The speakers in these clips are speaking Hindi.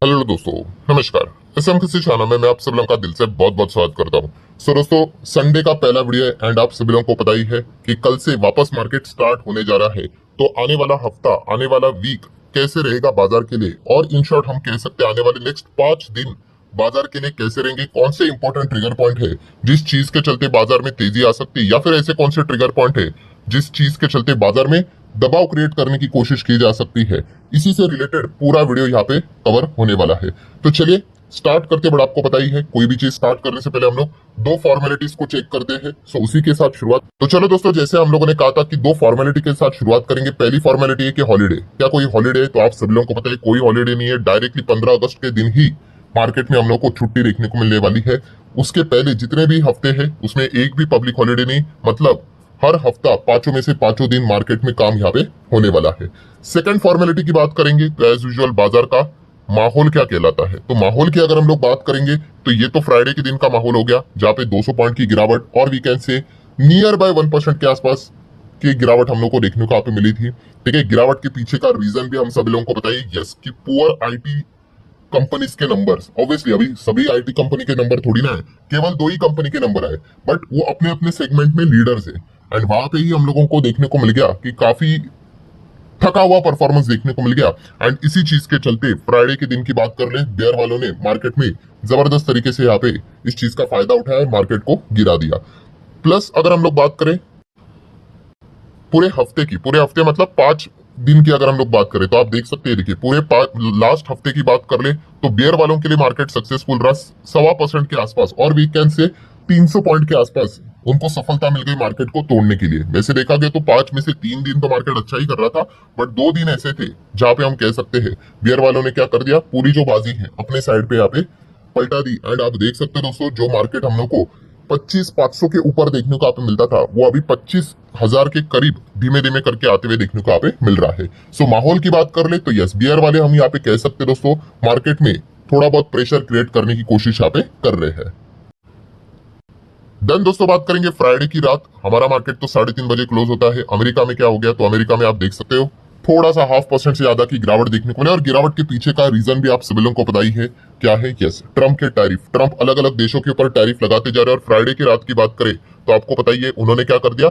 हेलो दोस्तों, नमस्कार। इस हम किसी चैनल में मैं आप सभी लोगों का दिल से बहुत बहुत स्वागत करता हूँ। सो दोस्तों, संडे का पहला वीडियो है एंड आप सभी लोगों को पता ही है कि कल से वापस मार्केट स्टार्ट होने जा रहा है। तो आने वाला हफ्ता, आने वाला वीक कैसे रहेगा बाजार के लिए, और इन शॉर्ट हम कह सकते हैं आने वाले नेक्स्ट 5 दिन बाजार के लिए कैसे रहेंगे, कौन से इंपॉर्टेंट ट्रिगर पॉइंट है जिस चीज के चलते बाजार में तेजी आ सकती है, या फिर ऐसे कौन से ट्रिगर पॉइंट है जिस चीज के चलते बाजार में दबाव क्रिएट करने की कोशिश की जा सकती है। इसी से रिलेटेड पूरा वीडियो यहाँ पे कवर होने वाला है। तो चलिए स्टार्ट करते, बट आपको पता ही है कोई भी चीज स्टार्ट करने से पहले हम लोग दो फॉर्मेलिटीज को चेक करते हैं। सो उसी के साथ शुरुआत। तो चलो दोस्तों, जैसे हम लोगों ने कहा था कि दो फॉर्मेलिटी के साथ शुरुआत करेंगे। पहली फॉर्मेलिटी है कि हॉलीडे, क्या कोई हॉलीडे है? तो आप सभी लोगों को पता है कोई हॉलीडे नहीं है। डायरेक्टली 15 अगस्त के दिन ही मार्केट में हम लोग को छुट्टी देखने को मिलने वाली है। उसके पहले जितने भी हफ्ते हैं उसमें एक भी पब्लिक हॉलीडे नहीं, मतलब हर हफ्ता पांचों में से पांचों दिन मार्केट में काम यहाँ पे होने वाला है। सेकंड फॉर्मेलिटी की बात करेंगे तो एज यूजुअल बाजार का माहौल क्या कहलाता है। तो माहौल की अगर हम लोग बात करेंगे तो ये तो फ्राइडे के दिन का माहौल हो गया, जहाँ पे 200 पॉइंट की गिरावट और वीकेंड से नियर बाय 1% के आसपास की गिरावट हम लोग को देखने को यहाँ पे मिली थी। ठीक है, गिरावट के पीछे का रीजन भी हम सभी लोगों को बताइए। यस, कि पुअर आईटी कंपनीज के नंबर्स। ऑब्वियसली अभी सभी आईटी कंपनी के नंबर थोड़ी ना है, केवल दो ही कंपनी के नंबर आए, बट वो अपने अपने सेगमेंट में लीडर्स है। एंड वहां पे ही हम लोगों को देखने को मिल गया कि काफी थका हुआ परफॉर्मेंस देखने को मिल गया। एंड इसी चीज के चलते फ्राइडे के दिन की बात कर ले, बेयर वालों ने मार्केट में जबरदस्त तरीके से यहाँ पे इस चीज का फायदा उठाया और मार्केट को गिरा दिया। प्लस अगर हम लोग बात करें पूरे हफ्ते की, पूरे हफ्ते मतलब 5 दिन की अगर हम लोग बात करें तो आप देख सकते हैं, देखिए पूरे लास्ट हफ्ते की बात कर ले तो बियर वालों के लिए मार्केट सक्सेसफुल रहा 1.25% के आसपास, और वीकेंड से 300 पॉइंट के आसपास उनको सफलता मिल गई मार्केट को तोड़ने के लिए। वैसे देखा गया तो 5 में से 3 दिन तो मार्केट अच्छा ही कर रहा था, बट 2 दिन ऐसे थे जहां पे हम कह सकते हैं बियर वालों ने क्या कर दिया, पूरी जो बाजी है अपने साइड पे यहाँ पे पलटा दी। एंड आप देख सकते हैं दोस्तों, जो मार्केट हम लोग को 25,500 के ऊपर देखने को यहाँ पे मिलता था, वो अभी 25,000 के करीब धीमे धीमे करके आते हुए देखने को यहाँ पे मिल रहा है। सो माहौल की बात कर ले तो यस, बियर वाले हम यहाँ पे कह सकते हैं दोस्तों, मार्केट में थोड़ा बहुत प्रेशर क्रिएट करने की कोशिश यहाँ पे कर रहे हैं। देन दोस्तों बात करेंगे फ्राइडे की रात। हमारा मार्केट तो 3:30 बजे क्लोज होता है। अमेरिका में क्या हो गया, तो अमेरिका में आप देख सकते हो थोड़ा सा 0.5% से ज्यादा की गिरावट देखने को मिले, और गिरावट के पीछे का रीजन भी आप सभी लोगों को पता ही है क्या है। यस, ट्रम्प के टैरिफ। ट्रम्प अलग अलग देशों के ऊपर टैरिफ लगाते जा रहे हैं, और फ्राइडे की रात की बात करें तो आपको पता ही है उन्होंने क्या कर दिया,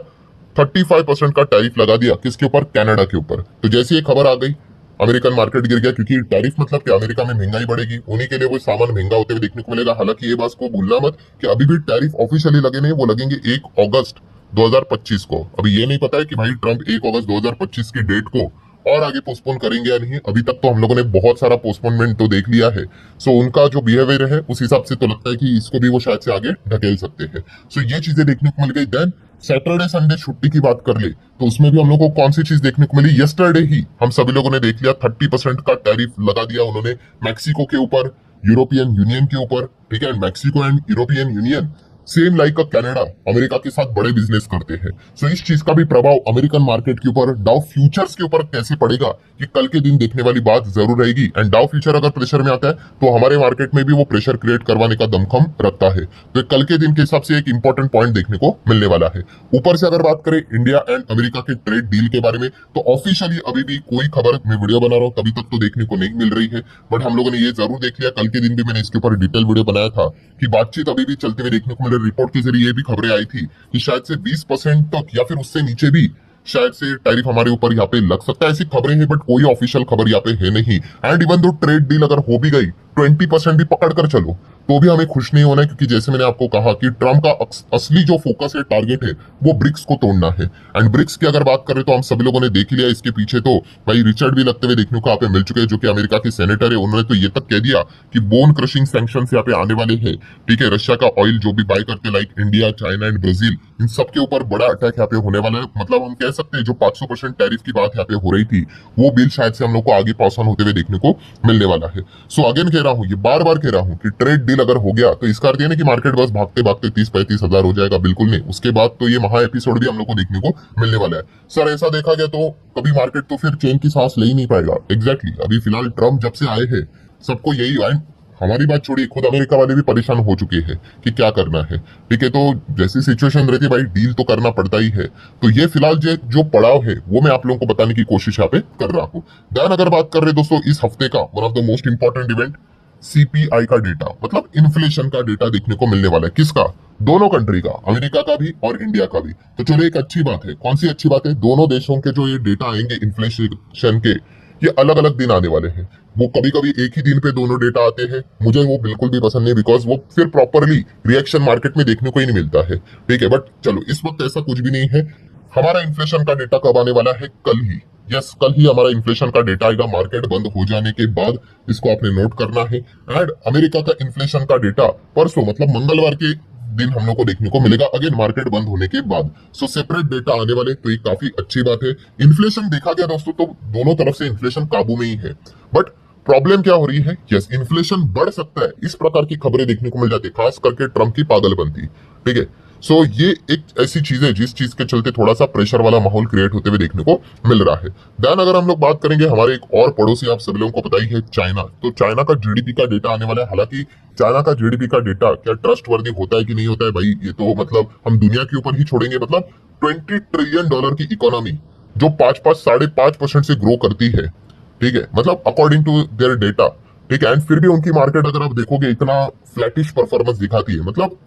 35% का टैरिफ लगा दिया। किसके ऊपर? कनाडा के ऊपर। तो जैसी ये खबर आ गई, अमेरिकन मार्केट गिर गया, क्योंकि टैरिफ मतलब कि अमेरिका में महंगाई बढ़ेगी, उन्हीं के लिए वो सामान महंगा होते हुए देखने को मिलेगा। हालांकि ये बात को भूलना मत कि अभी भी टैरिफ ऑफिशियली लगे नहीं, वो लगेंगे 1 अगस्त 2025 को। अभी ये नहीं पता है कि भाई ट्रम्प 1 अगस्त 2025 की डेट को और आगे पोस्टपोन करेंगे या नहीं। अभी तक तो हम लोगों ने बहुत सारा पोस्टपोनमेंट तो देख लिया है। सो उनका जो बिहेवियर है उस हिसाब से तो लगता है कि इसको भी वो शायद से आगे ढकेल सकते हैं। सो ये चीजें देखने को मिल गई। देन सैटरडे संडे छुट्टी की बात कर ले तो उसमें भी हम लोगों को कौन सी चीज देखने को मिली, यस्टरडे ही हम सभी लोगों ने देख लिया 30% का टैरिफ लगा दिया उन्होंने मैक्सिको के ऊपर, यूरोपियन यूनियन के ऊपर। ठीक है, Mexico and European union same like Canada America के साथ बड़े बिजनेस करते हैं। सो इस चीज का भी प्रभाव अमेरिकन मार्केट के ऊपर, डाउ फ्यूचर्स के ऊपर कैसे पड़ेगा, ये कल के दिन देखने वाली बात जरूर रहेगी। एंड डाउ फ्यूचर अगर प्रेशर में आता है तो हमारे मार्केट में भी वो प्रेशर क्रिएट करवाने का दमखम रखता है। तो कल के दिन के हिसाब से एक इंपॉर्टेंट पॉइंट देखने को मिलने वाला है। ऊपर से अगर बात करें इंडिया एंड अमेरिका के ट्रेड डील के बारे में, तो ऑफिशियली अभी भी कोई खबर, मैं वीडियो बना रहा हूँ तभी तक तो देखने को नहीं मिल रही है, बट हम लोगों ने ये जरूर देख लिया, कल के दिन भी मैंने इसके ऊपर डिटेल वीडियो बनाया था कि बातचीत अभी भी चलते हुए देखने को मिल रही। रिपोर्ट के जरिए भी खबरें आई थी कि शायद से 20% तक या फिर उससे नीचे भी शायद से टैरिफ हमारे ऊपर यहाँ पे लग सकता है। ऐसी खबरें हैं, बट कोई ऑफिशियल खबर यहाँ पे है नहीं। And even though trade deal अगर हो भी गई, 20% भी पकड़ कर चलो, तो भी हमें खुश नहीं होना है, क्योंकि जैसे मैंने आपको कहा कि ट्रम्प का असली जो फोकस है, टारगेट है, वो ब्रिक्स को तोड़ना है। एंड ब्रिक्स की अगर बात करें तो हम सभी लोगों ने देख लिया, इसके पीछे तो भाई रिचर्ड भी लगते हुए देखने को यहाँ पे मिल चुके हैं, जो कि अमेरिका के सेनेटर है। उन्होंने तो ये तक कह दिया कि बोन क्रशिंग सैंक्शन यहाँ पे आने वाले हैं। ठीक है, रशिया का ऑयल जो भी बाय करते like India, China and Brazil, इन सबके ऊपर बड़ा अटैक यहाँ पे होने वाला है। मतलब हम कह सकते हैं जो 500% टैरिफ की बात यहाँ पे हो रही थी, वो बिल शायद से हम लोग को आगे पास ऑन होते हुए देखने को मिलने वाला है। सो अगेन कह रहा हूँ, ये बार बार कह रहा हूँ कि ट्रेड डील अगर हो गया तो इसका अर्थ ये नहीं कि मार्केट बस भागते भागते 30-35 हजार हो जाएगा, बिल्कुल नहीं। उसके बाद तो ये महा एपिसोड भी हम लोग को देखने को मिलने वाला है। सर ऐसा देखा गया तो कभी मार्केट तो फिर चैन की सांस ले ही नहीं पाएगा। एग्जैक्टली अभी फिलहाल ट्रम्प जब से आए हैं सबको यही हमारी बात छोड़िए, खुद अमेरिका वाले भी परेशान हो चुके हैं कि क्या करना है। ठीक है, तो जैसी सिचुएशन रहती है भाई, डील तो करना पड़ता ही है। तो ये फिलहाल जो पड़ाव है वो मैं आप लोगों को बताने की कोशिश यहाँ पे कर रहा हूँ। ध्यान अगर बात कर रहे दोस्तों, इस हफ्ते का one of the most important event CPI का डेटा, मतलब इन्फ्लेशन का डेटा देखने को मिलने वाला है। किसका? दोनों कंट्री का, अमेरिका का भी और इंडिया का भी। तो चलो, एक अच्छी बात है। कौन सी अच्छी बात है? दोनों देशों के जो ये डेटा आएंगे इन्फ्लेशन के, ये अलग अलग दिन आने वाले हैं। वो कभी कभी एक ही दिन पे दोनों डेटा आते हैं, मुझे वो बिल्कुल भी पसंद नहीं, बिकॉज वो फिर प्रॉपरली रिएक्शन मार्केट में देखने को ही नहीं मिलता है। ठीक है, बट चलो, इस वक्त ऐसा कुछ भी नहीं है। हमारा इन्फ्लेशन का डेटा कब आने वाला है? कल ही। यस, कल ही हमारा इन्फ्लेशन का डेटा आएगा, मार्केट बंद हो जाने के बाद। इसको आपने नोट करना है। एंड अमेरिका का इन्फ्लेशन का डेटा परसों, मतलब मंगलवार के दिन हम लोग को देखने को मिलेगा, अगेन मार्केट बंद होने के बाद। सो सेपरेट डेटा आने वाले, तो ये काफी अच्छी बात है। इन्फ्लेशन देखा गया दोस्तों तो दोनों तरफ से इन्फ्लेशन काबू में ही है, बट प्रॉब्लम क्या हो रही है? यस, इन्फ्लेशन बढ़ सकता है, इस प्रकार की खबरें देखने को मिल जाती है, खास करके ट्रम्प की पागलपंती। ठीक है, सो ये एक ऐसी चीज है जिस चीज के चलते थोड़ा सा प्रेशर वाला माहौल क्रिएट होते हुए देखने को मिल रहा है। देन अगर हम लोग बात करेंगे हमारे एक और पड़ोसी, आप सभी लोगों को पता ही है, चाइना। तो चाइना का जीडीपी का डेटा आने वाला है। हालांकि चाइना का जीडीपी का डेटा क्या ट्रस्ट वर्दी होता है कि नहीं होता है भाई, ये तो मतलब हम दुनिया के ऊपर ही छोड़ेंगे। मतलब $20 ट्रिलियन की इकोनॉमी जो 5-5.5% से ग्रो करती है। ठीक है, मतलब अकॉर्डिंग टू देयर डेटा। ठीक है, एंड फिर भी उनकी मार्केट अगर आप देखोगे इतना फ्लैटिश परफॉर्मेंस दिखाती है, मतलब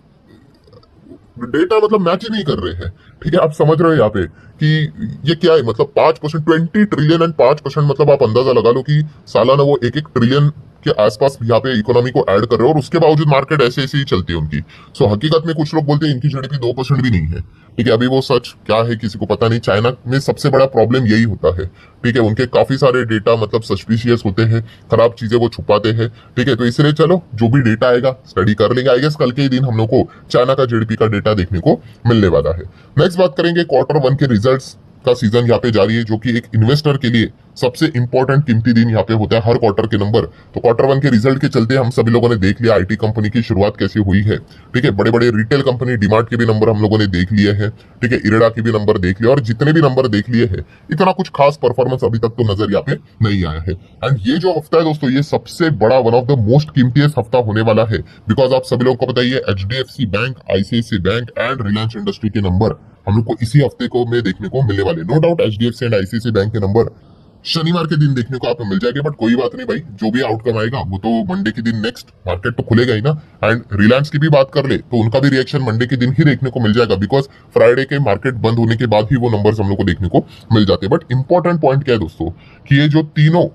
डेटा मतलब मैच ही नहीं कर रहे हैं। ठीक है, आप समझ रहे हो यहाँ पे कि ये क्या है? मतलब 5%, 20 ट्रिलियन एंड 5%, मतलब आप अंदाजा लगा लो कि सालाना वो 1-1 ट्रिलियन के आसपास यहाँ पे इकोनॉमी को ऐड कर रहे हो, और उसके बावजूद मार्केट ऐसे ऐसे ही चलती है उनकी। सो हकीकत में कुछ लोग बोलते हैं इनकी जीडीपी 2% भी नहीं है। ठीक है, अभी वो सच क्या है किसी को पता नहीं। चाइना में सबसे बड़ा प्रॉब्लम यही होता है। ठीक है, उनके काफी सारे डेटा मतलब सस्पिशियस होते हैं, खराब चीजें वो छुपाते हैं। ठीक है, तो इसलिए चलो, जो भी डेटा आएगा स्टडी कर लेंगे। आई गेस कल के ही दिन हम लोग को चाइना का जीडीपी का डेटा देखने को मिलने वाला है। नेक्स्ट बात करेंगे, Q1 के रिजल्ट्स का सीजन यहाँ पे जारी है, जो कि एक इन्वेस्टर के लिए सबसे इंपॉर्टेंट कीमती दिन यहाँ पे होता है हर क्वार्टर के नंबर। तो Q1 के रिजल्ट के चलते हम सभी लोगों ने देख लिया आईटी कंपनी की शुरुआत कैसी हुई है। ठीक है, बड़े बड़े रिटेल कंपनी डीमार्ट के भी नंबर हम लोगों ने देख लिए हैं। ठीक है, इरेडा के भी नंबर देख लिए, और जितने भी नंबर देख लिए हैं, इतना कुछ खास परफॉर्मेंस अभी तक तो नजर यहाँ पे नहीं आया है। एंड ये जो हफ्ता है दोस्तों, ये सबसे बड़ा, वन ऑफ द मोस्ट कीमतीएस्ट हफ्ता होने वाला है, बिकॉज आप सभी लोगों को बताइए HDFC bank, ICIC bank and Reliance industry के नंबर हम लोग को इसी हफ्ते को में देखने को मिलने वाले। No doubt HDFC and ICIC bank के नंबर शनिवार के दिन देखने को आपको मिल जाएंगे, बट कोई बात नहीं भाई, जो भी आउटकम आएगा वो तो मंडे के दिन नेक्स्ट मार्केट तो खुलेगा ही ना। एंड रिलायंस की भी बात कर ले तो उनका भी रिएक्शन मंडे के दिन ही देखने को मिल जाएगा, बिकॉज फ्राइडे के मार्केट बंद होने के बाद ही वो नंबर्स हम लोग को देखने को मिल जाते हैं। बट इंपॉर्टेंट पॉइंट क्या है दोस्तों, कि ये जो तीनों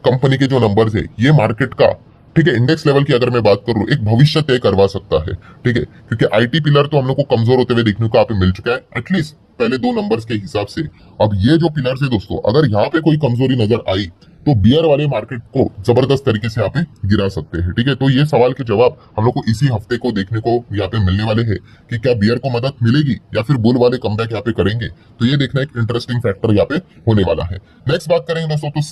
कंपनी के जो नंबर्स है, ये मार्केट का, ठीक है, इंडेक्स लेवल की अगर मैं बात करूं, एक भविष्य तय करवा सकता है। ठीक है, क्योंकि आईटी पिलर तो हम लोग को कमजोर होते हुए देखने को आप मिल चुका है, एटलीस्ट पहले दो नंबर्स के हिसाब से। अब ये जो पिलर्स है दोस्तों, अगर यहाँ पे कोई कमजोरी नजर आई तो बियर वाले मार्केट को जबरदस्त तरीके से यहाँ पे गिरा सकते हैं। ठीक है, तो ये सवाल के जवाब हम लोग को इसी हफ्ते को देखने को यहाँ पे मिलने वाले हैं कि क्या बियर को मदद मिलेगी या फिर बुल वाले कमबैक यहाँ पे करेंगे। तो ये देखना एक इंटरेस्टिंग फैक्टर यहाँ पे होने वाला है। नेक्स्ट बात करेंगे दोस्तों, तो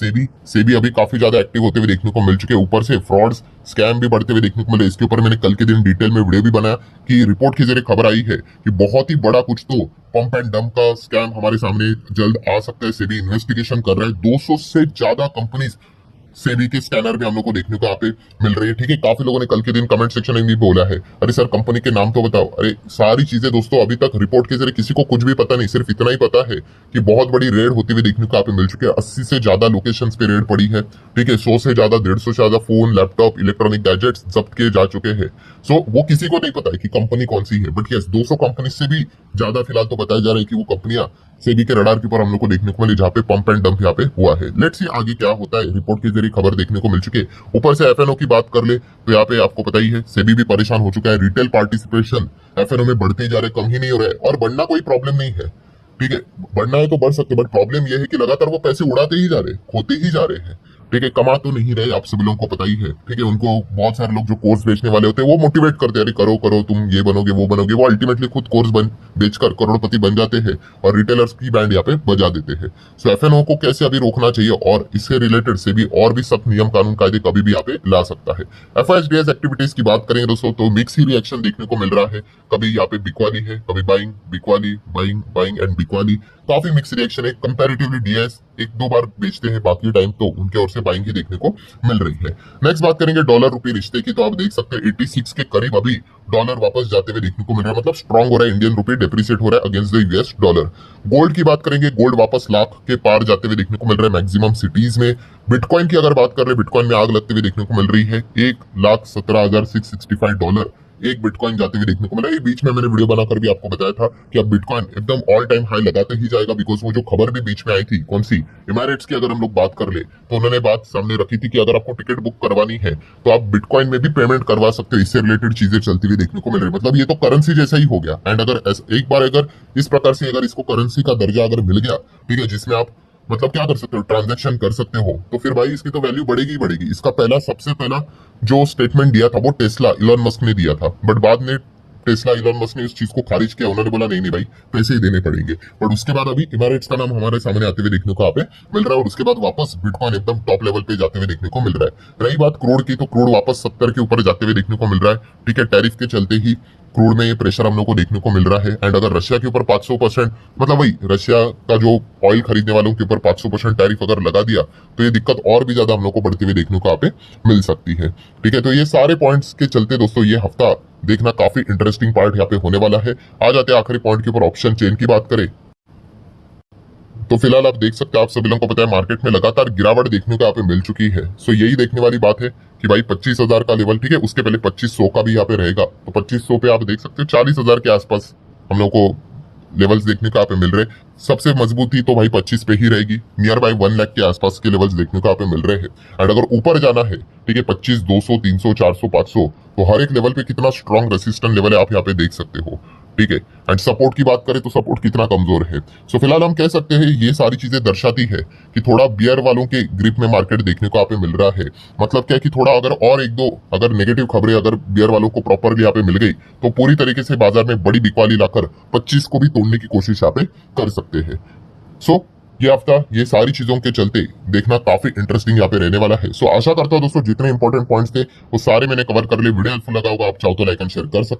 सेबी अभी काफी ज्यादा एक्टिव होते हुए देखने को मिल चुके हैं, ऊपर से फ्रॉड्स स्कैम भी बढ़ते हुए देखने को मिले। इसके ऊपर मैंने कल के दिन डिटेल में वीडियो भी बनाया कि रिपोर्ट के जरिए खबर आई है कि बहुत ही बड़ा कुछ तो पंप एंड डंप का स्कैम हमारे सामने जल्द आ सकता है। सेबी इन्वेस्टिगेशन कर रहा है, 200 से ज्यादा कंपनीज सेबी के स्कैनर भी हम लोग को देखने को यहाँ पे मिल रही है। ठीक है, काफी लोगों ने कल के दिन कमेंट सेक्शन में भी बोला है, अरे सर कंपनी के नाम तो बताओ। अरे सारी चीजें दोस्तों अभी तक रिपोर्ट के जरिए किसी को कुछ भी पता नहीं, सिर्फ इतना ही पता है कि बहुत बड़ी रेड होती हुई देखने को यहाँ पे मिल चुकी है। 80 से ज्यादा लोकेशंस पे रेड पड़ी है। ठीक है, 100 से ज्यादा, 150 से ज्यादा फोन, लैपटॉप, इलेक्ट्रॉनिक गैजेट्स जब्त किए जा चुके हैं। सो वो किसी को नहीं पता है कि कंपनी कौन सी है, बट यस 200 कंपनी से भी ज्यादा फिलहाल तो बताया जा रहा है कि वो कंपनियां सेबी के रडार के ऊपर हम लोग को देखने को मिली, जहाँ पे पंप एंड डंप यहाँ पे हुआ है। लेट्स सी आगे क्या होता है, रिपोर्ट के जरिए खबर देखने को मिल चुकी है। ऊपर से एफएनओ की बात कर ले तो यहाँ पे आपको पता ही है सेबी भी परेशान हो चुका है। रिटेल पार्टिसिपेशन एफएनओ में बढ़ते जा रहे, कम ही नहीं हो रहा है, और बढ़ना कोई प्रॉब्लम नहीं है। ठीक है, बढ़ना है तो बढ़ सकते, बट प्रॉब्लम यह है कि लगातार वो पैसे उड़ाते ही जा रहे, खोते ही जा रहे हैं। ठीक है, कमा तो नहीं रहे, आप सभी लोगों को पता ही है। ठीक है, उनको बहुत सारे लोग जो कोर्स बेचने वाले होते हैं वो मोटिवेट करते हैं, अरे करो करो तुम ये बनोगे वो बनोगे। वो अल्टीमेटली खुद कोर्स बेचकर करोड़पति बन जाते हैं और रिटेलर्स की बैंड यहाँ पे बजा देते हैं। सो एफएनओ को कैसे अभी रोकना चाहिए, और इससे रिलेटेड से भी और भी सख्त नियम कानून कायदे कभी भी यहाँ पे ला सकता है। एफआईएसडीएस एक्टिविटीज की बात करेंगे दोस्तों, तो मिक्स ही रिएक्शन देखने को मिल रहा है। कभी यहाँ पे बिकवाली है, कभी बाइंग, बिकवाली, बाइंग, बाइंग एंड बिकवाली, काफी मिक्स रिएक्शन है। कंपैरेटिवली डीएस एक दो बार बेचते हैं, बाकी टाइम तो उनके ओर से बाइंग ही देखने को मिल रही है। नेक्स्ट बात करेंगे डॉलर रुपी रिश्ते की, तो आप देख सकते हैं 86 के करीब अभी डॉलर वापस जाते हुए देखने को मिल रहा है, मतलब स्ट्रांग हो रहा है, इंडियन रुपी डेप्रिसिएट हो रहा है against the US dollar. Gold की बात करेंगे, गोल्ड वापस लाख के पार जाते हुए देखने को मिल रहा है मैक्सिमम सिटीज में। बिटकॉइन की अगर बात कर रहे हैं, बिटकॉइन में आग लगते हुए देखने को मिल रही है, 1,17,665 एक बिटकॉइन जाते हुए देखने को मिला। ये बीच में मैंने वीडियो बनाकर भी आपको बताया था कि अब बिटकॉइन एकदम ऑल टाइम हाई लगाते ही जाएगा, बिकॉज वो जो खबर भी बीच में आई थी, कौन सी, इमारेट्स की अगर हम लोग बात कर ले, तो उन्होंने बात सामने रखी थी कि अगर आपको टिकट बुक करवानी है तो आप बिटकॉइन में भी पेमेंट करवा सकते हो। इससे रिलेटेड चीजें चलती हुई देखने को मिल रही है, मतलब ये तो करेंसी जैसा ही हो गया। एंड अगर एक बार अगर इस प्रकार से अगर इसको करेंसी का दर्जा अगर मिल गया, ठीक है, जिसमें आप मतलब क्या कर सकते हो, ट्रांजैक्शन कर सकते हो, तो फिर भाई इसकी तो वैल्यू बढ़ेगी ही बढ़ेगी। इसका सबसे पहला जो स्टेटमेंट दिया था वो टेस्ला इलॉन मस्क ने दिया था, बट बाद में टेस्ला इलॉन मस्क ने इस चीज को खारिज किया। उन्होंने बोला नहीं नहीं भाई, पैसे ही देने पड़ेंगे। पर उसके बाद अभी इमारेट्स का नाम हमारे सामने आते हुए देखने को यहाँ पे मिल रहा है, और उसके बाद वापस बिटकॉइन एकदम टॉप लेवल पे जाते हुए देखने को मिल रहा है। रही बात क्रूड की, तो क्रूड वापस 70 के ऊपर जाते हुए देखने को मिल रहा है, ठीक है। टैरिफ के चलते ही क्रूड में ये प्रेशर हम लोग को देखने को मिल रहा है। एंड अगर रशिया के ऊपर 500%, मतलब वही रशिया का जो ऑयल खरीदने वालों के ऊपर 500% टैरिफ अगर लगा दिया, तो ये दिक्कत और भी ज्यादा हम लोग को बढ़ती हुई देखने को यहाँ पे मिल सकती है, ठीक है। तो ये सारे पॉइंट्स के चलते दोस्तों ये हफ्ता देखना काफी इंटरेस्टिंग पार्ट यहाँ पे होने वाला है। आ जाते हैं आखिरी पॉइंट के ऊपर, ऑप्शन चेन की बात करें तो फिलहाल आप देख सकते हैं, आप सभी लोगों को पता है मार्केट में लगातार गिरावट देखने को यहाँ पे मिल चुकी है। सो यही देखने वाली बात है कि भाई 25,000 का लेवल, ठीक है, उसके पहले 2500 का भी यहाँ पे रहेगा। तो 2500 पे आप देख सकते हो 40,000 के आसपास हम लोग को लेवल्स देखने को यहाँ पे मिल रहे हैं। सबसे मजबूती तो भाई 25 पे ही रहेगी, नियर बाय 1 लाख के आसपास के लेवल्स देखने को यहाँ पे मिल रहे हैं। एंड अगर ऊपर जाना है, ठीक है, 25, 200, 300, 400, 500, तो हर एक लेवल पे कितना स्ट्रॉन्ग रेसिस्टेंट लेवल है आप यहाँ पे देख सकते हो, ठीक है। एंड सपोर्ट की बात करें तो सपोर्ट कितना कमजोर है। सो फिलहाल हम कह सकते हैं ये सारी चीजें दर्शाती है कि थोड़ा बियर वालों के ग्रिप में मार्केट देखने को यहाँ पे मिल रहा है। मतलब क्या है कि थोड़ा अगर और एक दो अगर नेगेटिव खबरें अगर बियर वालों को प्रॉपरली यहाँ पे मिल गई, तो पूरी तरीके से बाजार में बड़ी बिकवाली लाकर 25 को भी तोड़ने की कोशिश यहाँ पे कर सकते हैं। सो ये हफ्ता ये सारी चीजों के चलते देखना काफी इंटरेस्टिंग यहाँ पे रहने वाला है। सो आशा करता हूँ दोस्तों जितने इंपॉर्टेंट पॉइंट्स थे वो सारे मैंने कवर कर लिए। वीडियो हेल्पफुल लगा होगा, आप चाहो तो लाइक एंड शेयर कर सकते हो।